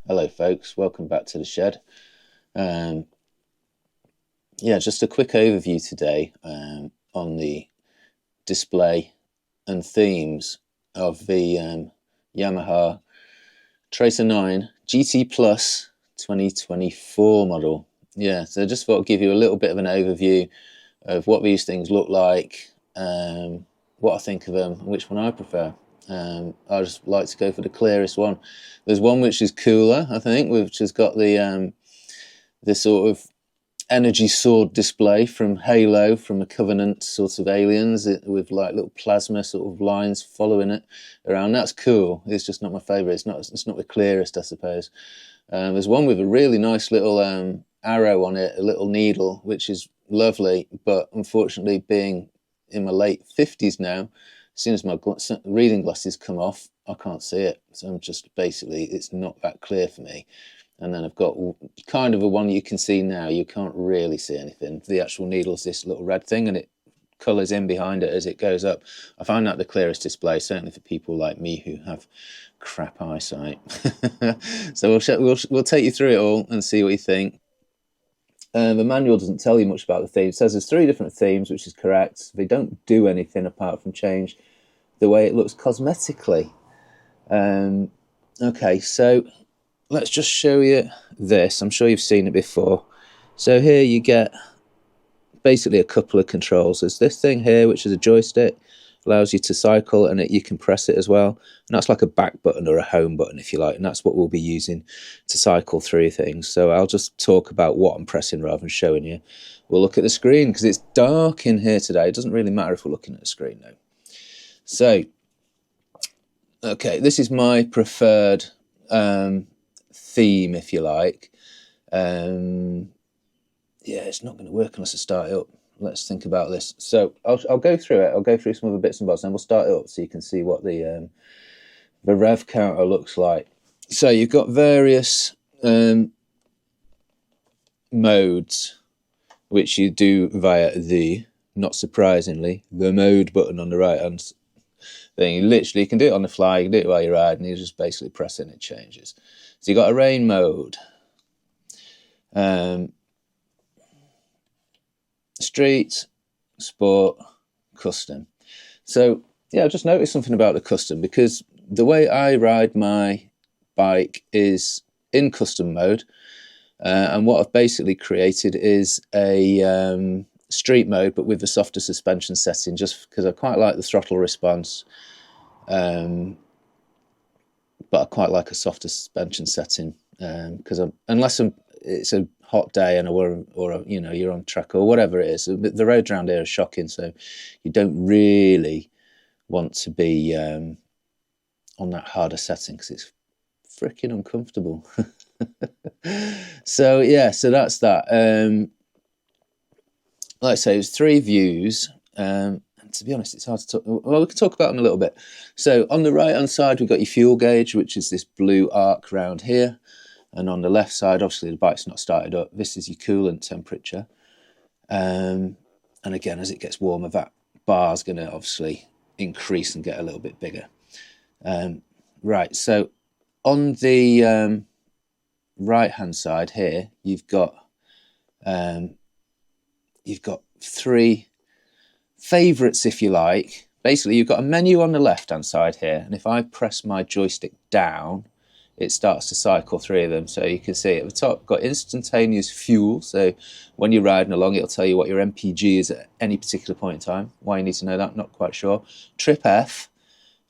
Hello folks, welcome back to the shed. Yeah, just a quick overview today on the display and themes of the Yamaha Tracer9 GT Plus 2024 model. Yeah, so I just thought I'd give you a little bit of an overview of what these things look like, what I think of them, and which one I prefer. I just like to go for the clearest one. There's one which is cooler, I think, which has got the sort of energy sword display from Halo, from a Covenant sort of aliens, with like little plasma sort of lines following it around. That's cool. It's just not my favourite. It's not the clearest, I suppose. There's one with a really nice little arrow on it, a little needle, which is lovely, but unfortunately, being in my late 50s now, as soon as my reading glasses come off, I can't see it. So I'm just basically, it's not that clear for me. And then I've got kind of a one you can see now. You can't really see anything. The actual needle is this little red thing, and it colours in behind it as it goes up. I find that the clearest display, certainly for people like me who have crap eyesight. So we'll take you through it all and see what you think. The manual doesn't tell you much about the theme. It says there's 3 different themes, which is correct. They don't do anything apart from change the way it looks cosmetically. Okay, so let's just show you this. I'm sure you've seen it before. So here you get basically a couple of controls. There's this thing here, which is a joystick, allows you to cycle, and you can press it as well. And that's like a back button or a home button, if you like. And that's what we'll be using to cycle through things. So I'll just talk about what I'm pressing rather than showing you. We'll look at the screen because it's dark in here today. It doesn't really matter if we're looking at the screen though. So, okay, this is my preferred theme, if you like. Yeah, it's not going to work unless I start it up. Let's think about this. So I'll go through it. I'll go through some of the bits and bobs, and we'll start it up so you can see what the rev counter looks like. So you've got various modes, which you do via the, not surprisingly, the mode button on the right hand thing. You literally can do it on the fly. You can do it while you're riding. You just basically press it and it changes. So you've got a rain mode. Street, sport, custom. So yeah, I just noticed something about the custom, because the way I ride my bike is in custom mode, and what I've basically created is a street mode, but with the softer suspension setting, just because I quite like the throttle response, but I quite like a softer suspension setting, because unless it's a hot day and or you know, you're on track or whatever it is. The roads around here are shocking, so you don't really want to be on that harder setting because it's freaking uncomfortable. So yeah, so that's that. Like I say, there's 3 views. And to be honest, it's hard to talk. Well, we can talk about them a little bit. So on the right hand side, we've got your fuel gauge, which is this blue arc round here. And on the left side, obviously the bike's not started up. This is your coolant temperature. And again, as it gets warmer, that bar's going to obviously increase and get a little bit bigger. Right, so on the right-hand side here, you've got 3 favourites, if you like. Basically, you've got a menu on the left-hand side here, and if I press my joystick down, it starts to cycle 3 of them. So you can see at the top, got instantaneous fuel. So when you're riding along, it'll tell you what your MPG is at any particular point in time. Why you need to know that, not quite sure. Trip F,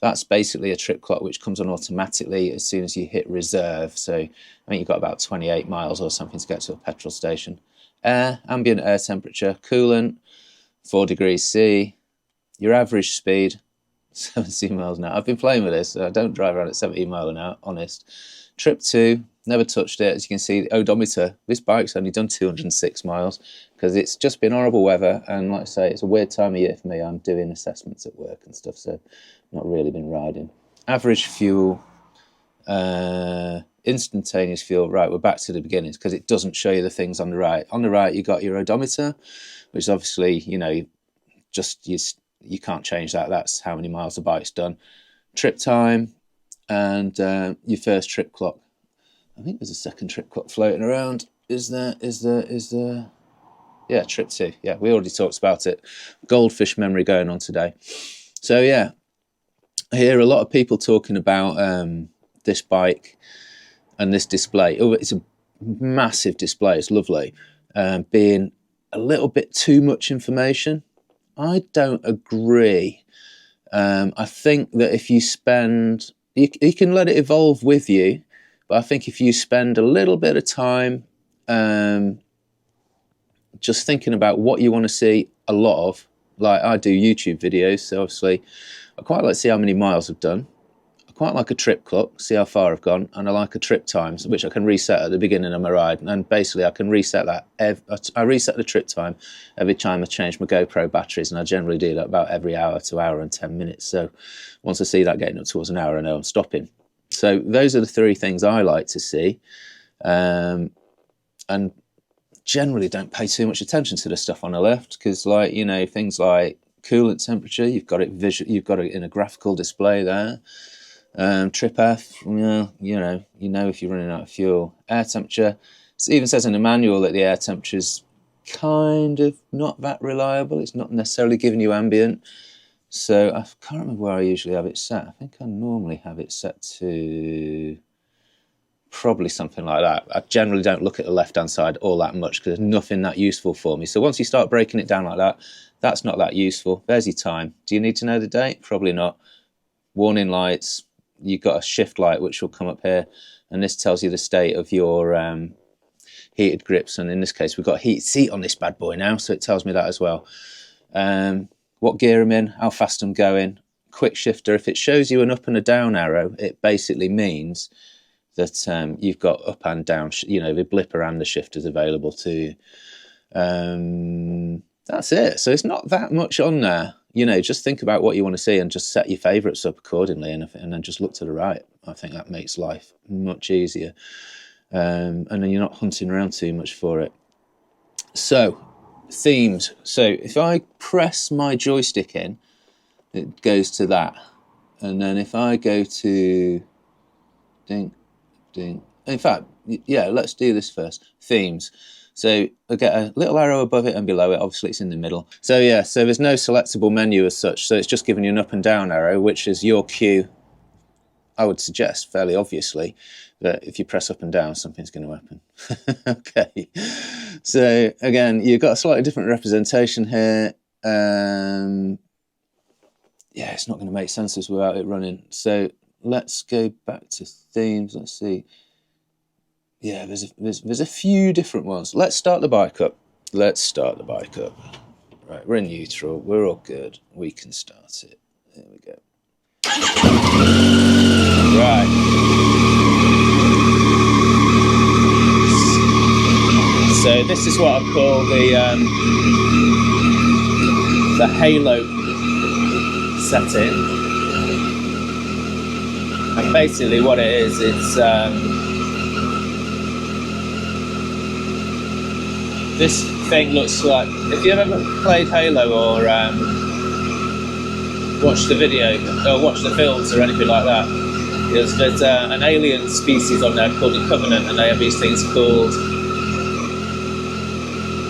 that's basically a trip clock which comes on automatically as soon as you hit reserve. So I think you've got about 28 miles or something to get to a petrol station. Air, ambient air temperature, coolant, 4 degrees C, your average speed, 17 miles an hour. I've been playing with this. So I don't drive around at 17 miles an hour, honest. Trip 2, never touched it. As you can see, the odometer, this bike's only done 206 miles because it's just been horrible weather. And like I say, it's a weird time of year for me. I'm doing assessments at work and stuff, so I've not really been riding. Average fuel, instantaneous fuel. Right, we're back to the beginnings because it doesn't show you the things on the right. On the right, you got your odometer, which is obviously, you know, just you can't change that. That's how many miles the bike's done. Trip time and your first trip clock. I think there's a second trip clock floating around. Is there? Yeah, trip 2. Yeah, we already talked about it. Goldfish memory going on today. So yeah, I hear a lot of people talking about this bike and this display. Oh, it's a massive display. It's lovely. Being a little bit too much information. I don't agree. I think that if you spend, you can let it evolve with you, but I think if you spend a little bit of time just thinking about what you want to see a lot of, like I do YouTube videos, so obviously I quite like to see how many miles I've done. I quite like a trip clock, see how far I've gone, and I like a trip times, which I can reset at the beginning of my ride, and basically I can reset that. I reset the trip time every time I change my GoPro batteries, and I generally do that about every hour to hour and 10 minutes. So once I see that getting up towards an hour, I know I'm stopping. So those are the 3 things I like to see, and generally don't pay too much attention to the stuff on the left, because, like, you know, things like coolant temperature, you've got it in a graphical display there. Trip F, well, you know if you're running out of fuel. Air temperature, it even says in the manual that the air temperature is kind of not that reliable. It's not necessarily giving you ambient. So I can't remember where I usually have it set. I think I normally have it set to probably something like that. I generally don't look at the left-hand side all that much because there's nothing that useful for me. So once you start breaking it down like that, that's not that useful. There's your time. Do you need to know the date? Probably not. Warning lights. You've got a shift light which will come up here, and this tells you the state of your heated grips, and in this case we've got a heated seat on this bad boy now, so it tells me that as well. What gear I'm in, how fast I'm going, quick shifter. If it shows you an up and a down arrow, it basically means that you've got up and down, you know, the blipper and the shifters available to you. That's it. So it's not that much on there. You know, just think about what you want to see and just set your favourites up accordingly, and then just look to the right. I think that makes life much easier. And then you're not hunting around too much for it. So, themes. So if I press my joystick in, it goes to that. And then if I go to ding, ding. In fact, yeah, let's do this first. Themes. So I get a little arrow above it and below it. Obviously, it's in the middle. So yeah, so there's no selectable menu as such. So it's just giving you an up and down arrow, which is your cue. I would suggest, fairly obviously, that if you press up and down, something's going to happen. Okay. So again, you've got a slightly different representation here. Yeah, it's not going to make sense without it running. So let's go back to themes. Let's see. Yeah, there's a few different ones. Let's start the bike up. Right, we're in neutral. We're all good. We can start it. There we go. Right. So this is what I call the halo setting. And basically what it is, it's this thing looks like, if you've ever played Halo or watched the video or watched the films or anything like that, there's an alien species on there called the Covenant, and they have these things called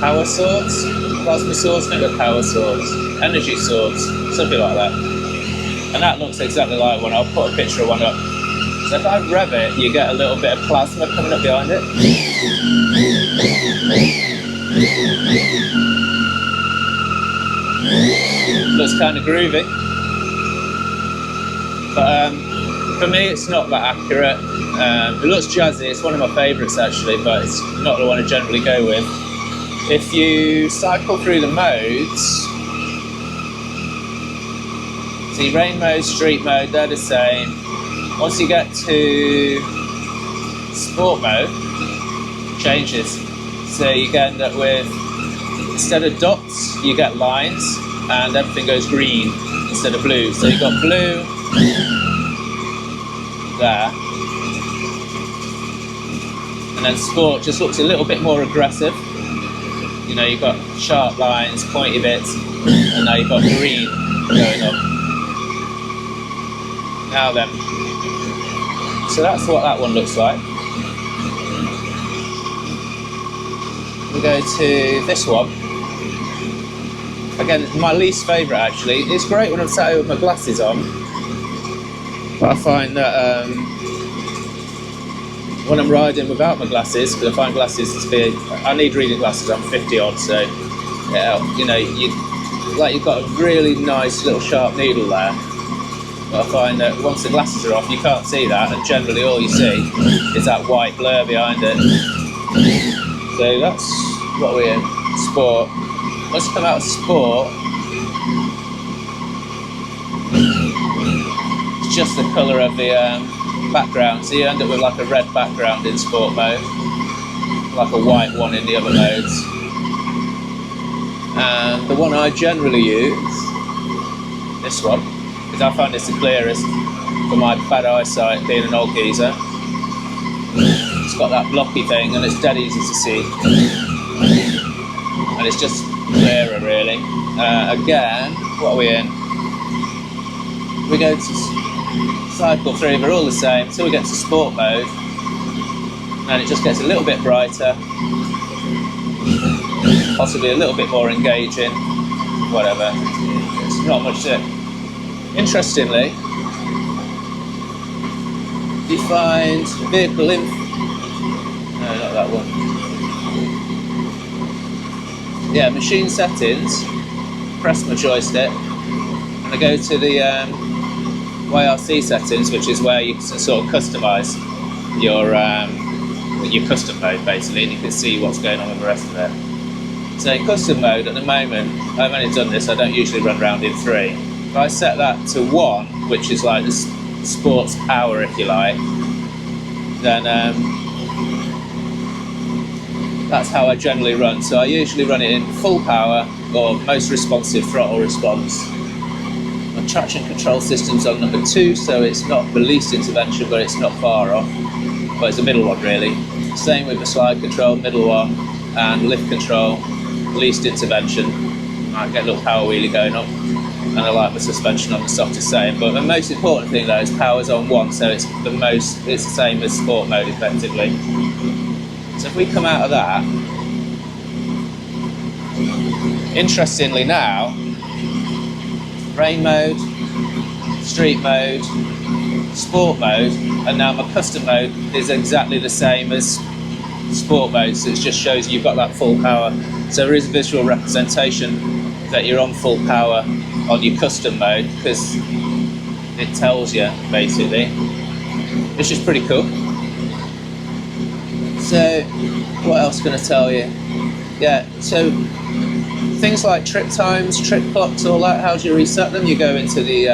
power swords, plasma swords, I think they're power swords, energy swords, something like that. And that looks exactly like one. I'll put a picture of one up. So if I rev it, you get a little bit of plasma coming up behind it. Looks kind of groovy, but for me it's not that accurate. It looks jazzy. It's one of my favourites actually, but it's not the one I generally go with. If you cycle through the modes, see rain mode, street mode, they're the same. Once you get to sport mode, it changes. So you end up with, instead of dots, you get lines, and everything goes green instead of blue. So you've got blue there, and then sport just looks a little bit more aggressive. You know, you've got sharp lines, pointy bits, and now you've got green going up. Now then, so that's what that one looks like. we go to this one. Again, my least favourite actually. It's great when I'm sat here with my glasses on, but I find that when I'm riding without my glasses, because I find glasses to be, I need reading glasses, I'm 50 odd, so yeah, you know, you've got a really nice little sharp needle there, but I find that once the glasses are off you can't see that, and generally all you see is that white blur behind it. So that's what we're in. Sport. Let's come out of sport. It's just the colour of the background, so you end up with like a red background in sport mode, like a white one in the other modes. And the one I generally use, this one, because I find it's the clearest for my bad eyesight, being an old geezer. It's got that blocky thing and it's dead easy to see, and it's just clearer really. Again, what are we in? We go to cycle through, they're all the same until we get to sport mode, and it just gets a little bit brighter, possibly a little bit more engaging, whatever. It's not much to it. Interestingly, you find vehicle no, not that one. Yeah, machine settings, press my joystick, and I go to the YRC settings, which is where you can sort of customise your custom mode basically, and you can see what's going on with the rest of it. So in custom mode at the moment, I've only done this, I don't usually run around in 3. If I set that to 1, which is like the sports power if you like, then that's how I generally run. So I usually run it in full power or most responsive throttle response. My traction control system's on number 2, so it's not the least intervention, but it's not far off. But it's the middle one really. Same with the slide control, middle one, and lift control, least intervention. I get a little power wheelie going up, and I like the suspension on the softest same. But the most important thing though is power's on 1, so it's the same as sport mode effectively. So if we come out of that, interestingly now, rain mode, street mode, sport mode, and now my custom mode is exactly the same as sport mode, so it just shows you've got that full power. So there is a visual representation that you're on full power on your custom mode, because it tells you basically, which is pretty cool. So what else can I tell you? Yeah, so things like trip times, trip clocks, all that, how do you reset them? You go into the,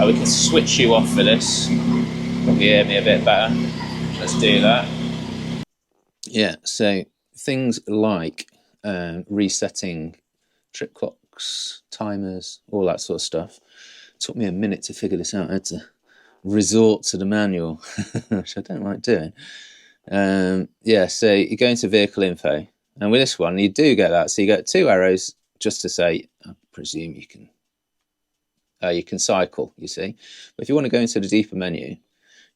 we can switch you off for this. Probably hear me a bit better. Let's do that. Yeah, so things like resetting trip clocks, timers, all that sort of stuff. It took me a minute to figure this out. I had to resort to the manual, which I don't like doing. Yeah, so you go into vehicle info, and with this one you do get that. So you get 2 arrows just to say, I presume you can cycle, you see. But if you want to go into the deeper menu,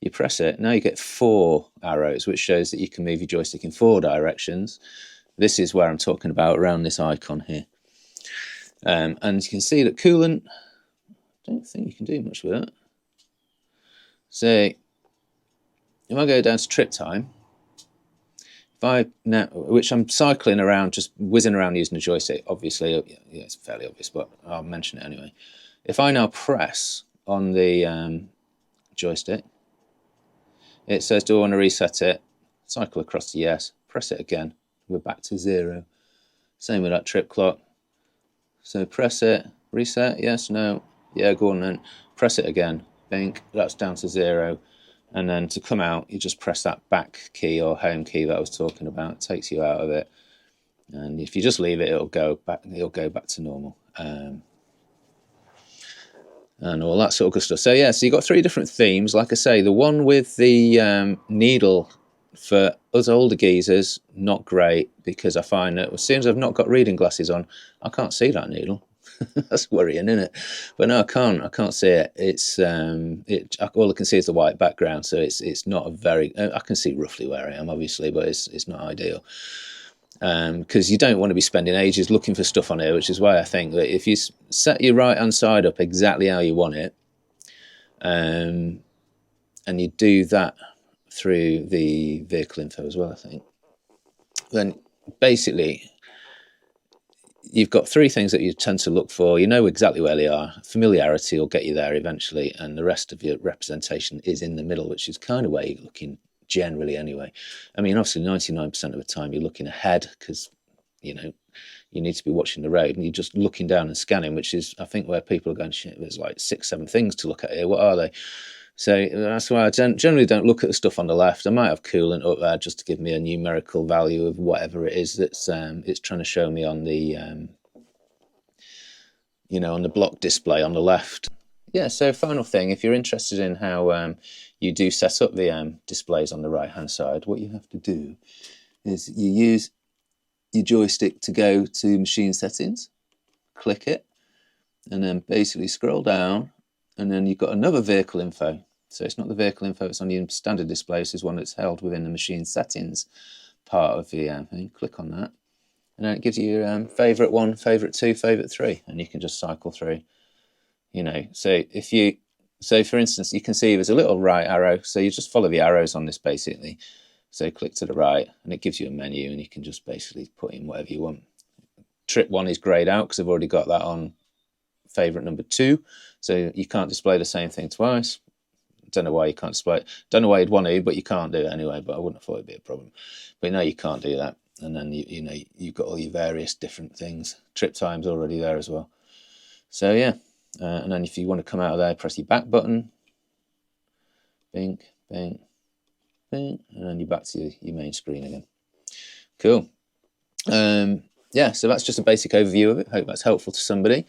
you press it. Now you get 4 arrows, which shows that you can move your joystick in 4 directions. This is where I'm talking about, around this icon here. And you can see that coolant, I don't think you can do much with that. So if I go down to trip time, which I'm cycling around, just whizzing around using the joystick, obviously, yeah, it's fairly obvious, but I'll mention it anyway. If I now press on the joystick, it says, do I want to reset it? Cycle across to yes, press it again, we're back to 0. Same with that trip clock. So press it, reset, yes, no, yeah, go on then. Press it again, bink, that's down to 0. And then to come out, you just press that back key or home key that I was talking about. It takes you out of it. And if you just leave it, it'll go back to normal. And all that sort of good stuff. So yeah, so you've got 3 different themes. Like I say, the one with the needle for us older geezers, not great, because I find that as soon as I've not got reading glasses on, I can't see that needle. That's worrying, isn't it? But no, I can't see it. It's all I can see is the white background, so it's not a very. I can see roughly where I am, obviously, but it's not ideal. because you don't want to be spending ages looking for stuff on here, which is why I think that if you set your right hand side up exactly how you want it, and you do that through the vehicle info as well, I think, then basically you've got three things that you tend to look for. You know exactly where they are. Familiarity will get you there eventually, and the rest of your representation is in the middle, which is kind of where you're looking generally anyway. I mean, obviously 99% of the time you're looking ahead because, you know, you need to be watching the road and you're just looking down and scanning, which is, I think, where people are going, shit, there's like 6-7 things to look at here. What are they? So that's why I generally don't look at the stuff on the left. I might have coolant up there just to give me a numerical value of whatever it is that's it's trying to show me on the you know, on the block display on the left. Yeah, so final thing, if you're interested in how you do set up the displays on the right hand side, what you have to do is you use your joystick to go to machine settings, click it, and then basically scroll down, and then you've got another vehicle info. So it's not the vehicle info, it's on your standard display. This is one that's held within the machine settings part of the thing. Click on that, and then it gives you your favourite 1, favourite 2, favourite 3, and you can just cycle through. You know, so if you, so for instance, you can see there's a little right arrow, so you just follow the arrows on this basically. So click to the right, and it gives you a menu, and you can just basically put in whatever you want. Trip 1 is greyed out because I've already got that on favourite number 2, so you can't display the same thing twice. Don't know why you can't display it. Don't know why you'd want to, but you can't do it anyway. But I wouldn't have thought it'd be a problem. But no, you can't do that. And then you know, you've got all your various different things. Trip time's already there as well. So yeah, and then if you want to come out of there, press your back button. Bing, bing, bing, and then you're back to your main screen again. Cool. Yeah, so that's just a basic overview of it. Hope that's helpful to somebody.